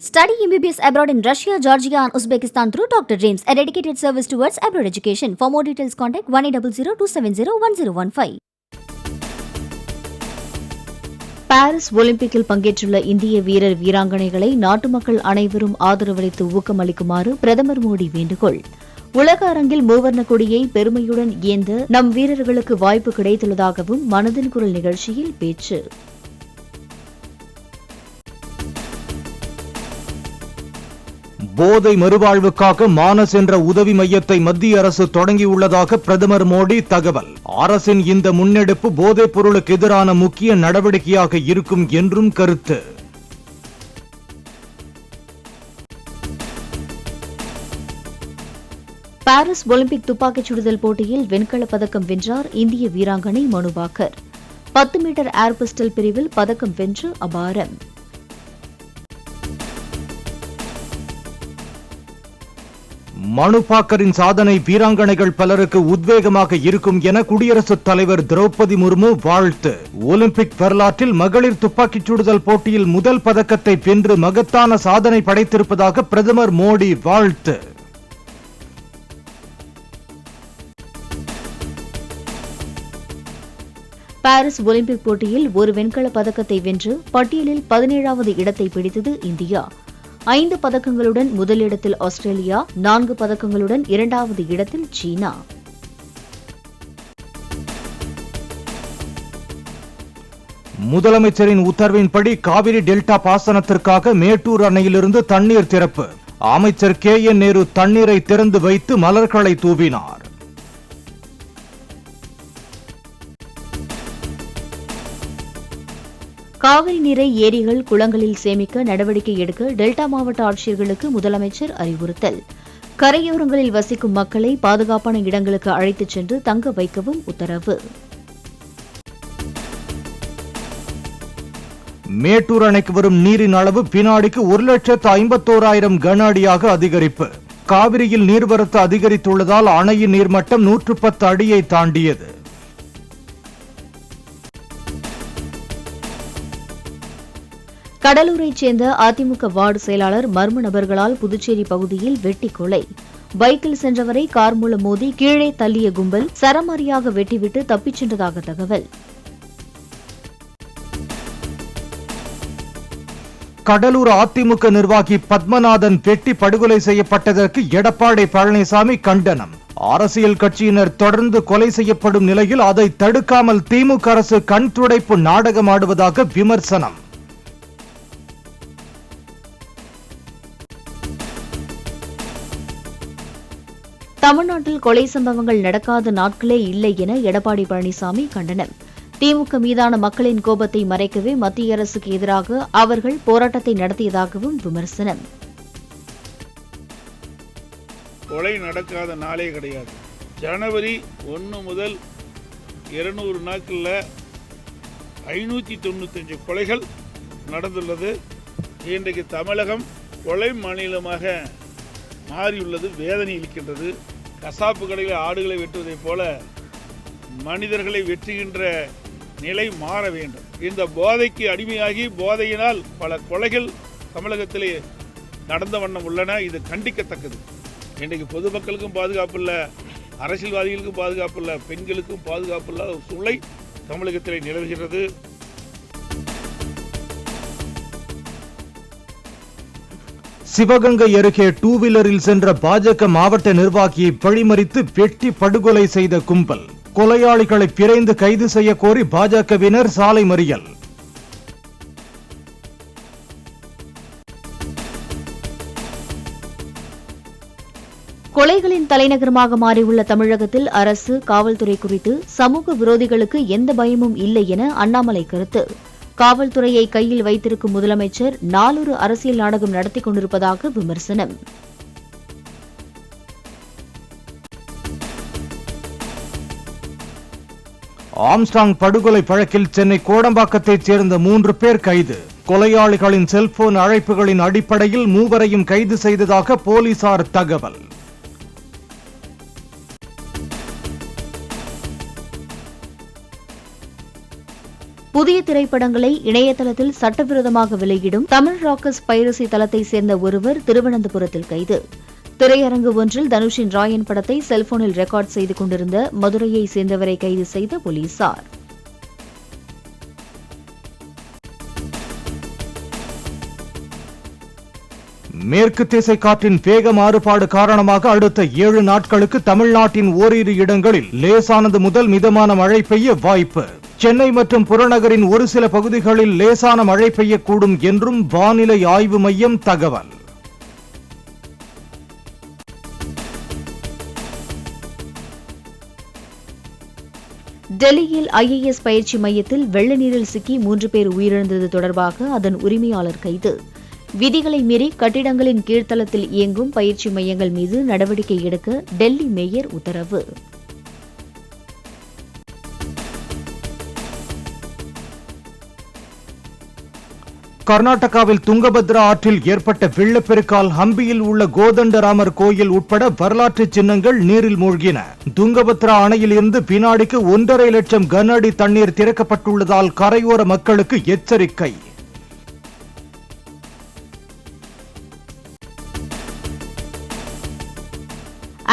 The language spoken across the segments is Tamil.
Study MBBS abroad in Russia, Georgia and Uzbekistan through Dr. Dreams, a dedicated service towards abroad education. For more details, contact 1800-270-1015. Paris ஒலிம்பிக்கில் பங்கேற்றுள்ள இந்திய வீரர் வீராங்கனைகளை நாட்டு மக்கள் அனைவரும் ஆதரவளித்து ஊக்கமளிக்குமாறு பிரதமர் மோடி வேண்டுகோள். உலக அரங்கில் மூவர்ண கொடியை பெருமையுடன் ஏந்த நம் வீரர்களுக்கு வாய்ப்பு கிடைத்துள்ளதாகவும் மனதின் குரல் நிகழ்ச்சியில் பேச்சு. போதை மறுவாழ்வுக்காக மானஸ் என்ற உதவி மையத்தை மத்திய அரசு தொடங்கியுள்ளதாக பிரதமர் மோடி தகவல். அரசின் இந்த முன்னெடுப்பு போதைப் பொருளுக்கு எதிரான முக்கிய நடவடிக்கையாக இருக்கும் என்றும் கருத்து. பாரிஸ் ஒலிம்பிக் துப்பாக்கிச் சுடுதல் போட்டியில் வெண்கலப் பதக்கம் வென்றார் இந்திய வீராங்கனை மனு பாக்கர். 10 மீட்டர் ஏர் பிஸ்டல் பிரிவில் பதக்கம் வென்று அபாரம். மனு பாக்கரின் சாதனை வீராங்கனைகள் பலருக்கு உத்வேகமாக இருக்கும் என குடியரசுத் தலைவர் திரௌபதி முர்மு வாழ்த்து. ஒலிம்பிக் வரலாற்றில் மகளிர் துப்பாக்கிச் சுடுதல் போட்டியில் முதல் பதக்கத்தை வென்று மகத்தான சாதனை படைத்திருப்பதாக பிரதமர் மோடி வாழ்த்து. பாரிஸ் ஒலிம்பிக் போட்டியில் ஒரு வெண்கலப் பதக்கத்தை வென்று பட்டியலில் 17வது இடத்தை பிடித்தது இந்தியா. 5 பதக்கங்களுடன் முதலிடத்தில் ஆஸ்திரேலியா, 4 பதக்கங்களுடன் 2வது இடத்தில் சீனா. முதலமைச்சரின் உத்தரவின்படி காவிரி டெல்டா பாசனத்திற்காக மேட்டூர் அணையிலிருந்து தண்ணீர் திறப்பு. அமைச்சர் KN நேரு தண்ணீரை திறந்து வைத்து மலர்களை தூவினார். காவிரி நீரை ஏரிகள், குளங்களில் சேமிக்க நடவடிக்கை எடுக்க டெல்டா மாவட்ட ஆட்சியர்களுக்கு முதலமைச்சர் அறிவுறுத்தல். கரையோரங்களில் வசிக்கும் மக்களை பாதுகாப்பான இடங்களுக்கு அழைத்துச் சென்று தங்க வைக்கவும் உத்தரவு. மேட்டூர் அணைக்கு வரும் நீரின் அளவு வினாடிக்கு 1,51,000 கன அடியாக அதிகரிப்பு. காவிரியில் நீர்வரத்து அதிகரித்துள்ளதால் அணையின் நீர்மட்டம் 110 அடியை தாண்டியது. கடலூரைச் சேர்ந்த அதிமுக வார்டு செயலாளர் மர்ம நபர்களால் புதுச்சேரி பகுதியில் வெட்டி கொலை. பைக்கில் சென்றவரை கார் மூலம் மோதி கீழே தள்ளிய கும்பல் சரமாரியாக வெட்டிவிட்டு தப்பிச் சென்றதாக தகவல். கடலூர் அதிமுக நிர்வாகி பத்மநாதன் வெட்டி படுகொலை செய்யப்பட்டதற்கு எடப்பாடி பழனிசாமி கண்டனம். அரசியல் கட்சியினர் தொடர்ந்து கொலை செய்யப்படும் நிலையில் அதை தடுக்காமல் திமுக அரசு கண் துடைப்பு நாடகமாடுவதாக விமர்சனம். தமிழ்நாட்டில் கொலை சம்பவங்கள் நடக்காத நாட்களே இல்லை என எடப்பாடி பழனிசாமி கண்டனம். திமுக மீதான மக்களின் கோபத்தை மறைக்கவே மத்திய அரசுக்கு எதிராக அவர்கள் போராட்டத்தை நடத்தியதாகவும் விமர்சனம். கொலை நடக்காத நாளே கிடையாது. ஜனவரி 1 முதல் 200 நாட்களில் 595 கொலைகள் நடந்துள்ளது. இன்றைக்கு தமிழகம் கொலை மாநிலமாக மாறியுள்ளது, வேதனை அளிக்கின்றது. கசாப்பு கடையில் ஆடுகளை வெட்டுவதைப் போல மனிதர்களை வெட்டுகின்ற நிலை மாற வேண்டும். இந்த போதைக்கு அடிமையாகி போதையினால் பல கொலைகள் தமிழகத்திலே நடந்த வண்ணம் உள்ளன. இது கண்டிக்கத்தக்கது. இன்றைக்கு பொதுமக்களுக்கும் பாதுகாப்பு இல்லை, அரசியல்வாதிகளுக்கும் பாதுகாப்பு இல்லை, பெண்களுக்கும் பாதுகாப்பு இல்லாத ஒரு சூழலை தமிழகத்திலே நிலவுகிறது. சிவகங்கை அருகே 2 வீலரில் சென்ற பாஜக மாவட்ட நிர்வாகியை வழிமறித்து வெட்டி படுகொலை செய்த கும்பல். கொலையாளிகளை விரைந்து கைது செய்ய கோரி பாஜகவினர் சாலை மறியல். கொலைகளின் தலைநகரமாக மாறியுள்ள தமிழகத்தில் அரசு, காவல்துறை குறித்து சமூக விரோதிகளுக்கு எந்த பயமும் இல்லை என அண்ணாமலை கருத்து. காவல்துறையை கையில் வைத்திருக்கும் முதலமைச்சர் நாளொரு அரசியல் நாடகம் நடத்திக் கொண்டிருப்பதாக விமர்சனம். ஆம்ஸ்டாங் படுகொலை வழக்கில் சென்னை கோடம்பாக்கத்தைச் சேர்ந்த 3 பேர் கைது. கொலையாளிகளின் செல்போன் அழைப்புகளின் அடிப்படையில் 3வரையும் கைது செய்ததாக போலீசார் தகவல். புதிய திரைப்படங்களை இணையதளத்தில் சட்டவிரோதமாக வெளியிடும் தமிழ் ராக்கர்ஸ் பைரசி தளத்தை சேர்ந்த ஒருவர் திருவனந்தபுரத்தில் கைது. திரையரங்கு ஒன்றில் தனுஷின் ராயன் படத்தை செல்போனில் ரெக்கார்ட் செய்து கொண்டிருந்த மதுரையை சேர்ந்தவரை கைது செய்த போலீசார். மேற்கு திசை காற்றின் வேக மாறுபாடு காரணமாக அடுத்த 7 நாட்களுக்கு தமிழ்நாட்டின் ஓரிரு இடங்களில் லேசானது முதல் மிதமான மழை பெய்ய வாய்ப்பு. சென்னை மற்றும் புறநகரின் ஒரு சில பகுதிகளில் லேசான மழை பெய்யக்கூடும் என்றும் வானிலை ஆய்வு மையம் தகவல். டெல்லியில் IAS பயிற்சி மையத்தில் வெள்ள நீரில் சிக்கி 3 பேர் உயிரிழந்தது தொடர்பாக அதன் உரிமையாளர் கைது. விதிகளை மீறி கட்டிடங்களின் கீழ்த்தளத்தில் இயங்கும் பயிற்சி மையங்கள் மீது நடவடிக்கை எடுக்க டெல்லி மேயர் உத்தரவு. கர்நாடகாவில் துங்கபத்ரா ஆற்றில் ஏற்பட்ட வெள்ளப்பெருக்கால் ஹம்பியில் உள்ள கோதண்டராமர் கோயில் உட்பட வரலாற்று சின்னங்கள் நீரில் மூழ்கின. துங்கபத்ரா அணையில் இருந்து வினாடிக்கு 1.5 லட்சம் கன அடி தண்ணீர் திறக்கப்பட்டுள்ளதால் கரையோர மக்களுக்கு எச்சரிக்கை.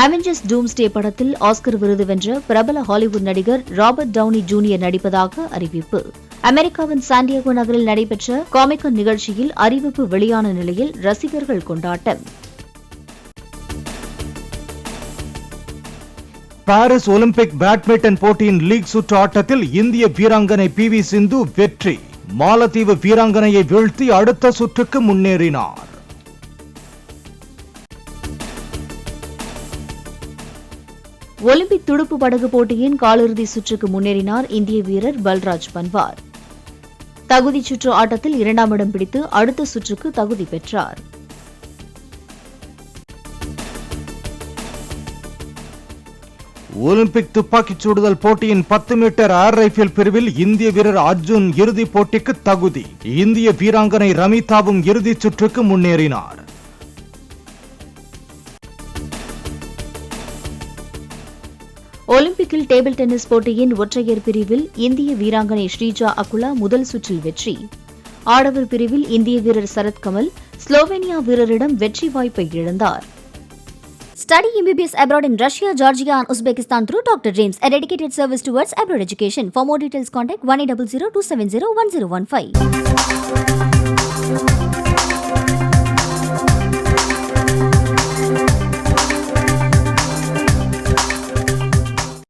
அவெஞ்சர்ஸ் டூம்ஸ்டே படத்தில் ஆஸ்கர் விருது வென்ற பிரபல ஹாலிவுட் நடிகர் ராபர்ட் டவுனி ஜூனியர் நடிப்பதாக அறிவிப்பு. அமெரிக்காவின் சாண்டியாகோ நகரில் நடைபெற்ற காமிகான் நிகழ்ச்சியில் அறிவிப்பு வெளியான நிலையில் ரசிகர்கள் கொண்டாட்டம். பாரிஸ் ஒலிம்பிக் பேட்மிண்டன் போட்டியின் லீக் சுற்று ஆட்டத்தில் இந்திய வீராங்கனை PV சிந்து வெற்றி. மாலத்தீவு வீராங்கனையை வீழ்த்தி அடுத்த சுற்றுக்கு முன்னேறினார். ஒலிம்பிக் துடுப்பு படகு போட்டியின் காலிறுதி சுற்றுக்கு முன்னேறினார் இந்திய வீரர் பல்ராஜ் பன்வார். தகுதிச் சுற்று ஆட்டத்தில் 2ஆம் இடம் பிடித்து அடுத்த சுற்றுக்கு தகுதி பெற்றார். ஒலிம்பிக் துப்பாக்கிச் சுடுதல் போட்டியின் 10 மீட்டர் ஏர் ரைபிள் பிரிவில் இந்திய வீரர் அர்ஜுன் இறுதிப் போட்டிக்கு தகுதி. இந்திய வீராங்கனை ரமிதாவும் இறுதிச் சுற்றுக்கு முன்னேறினார். ஒலிம்பிக்கில் டேபிள் டென்னிஸ் போட்டியின் ஒற்றையர் பிரிவில் இந்திய வீராங்கனை ஸ்ரீஜா அகுலா முதல் சுற்றில் வெற்றி. ஆடவர் பிரிவில் இந்திய வீரர் சரத் கமல் ஸ்லோவேனியா வீரரிடம் வெற்றி வாய்ப்பை இழந்தார். Study MBBS abroad in Russia, Georgia and Uzbekistan through Dr. Dreams, a dedicated service towards abroad education. For more details, contact 1800 270 1015.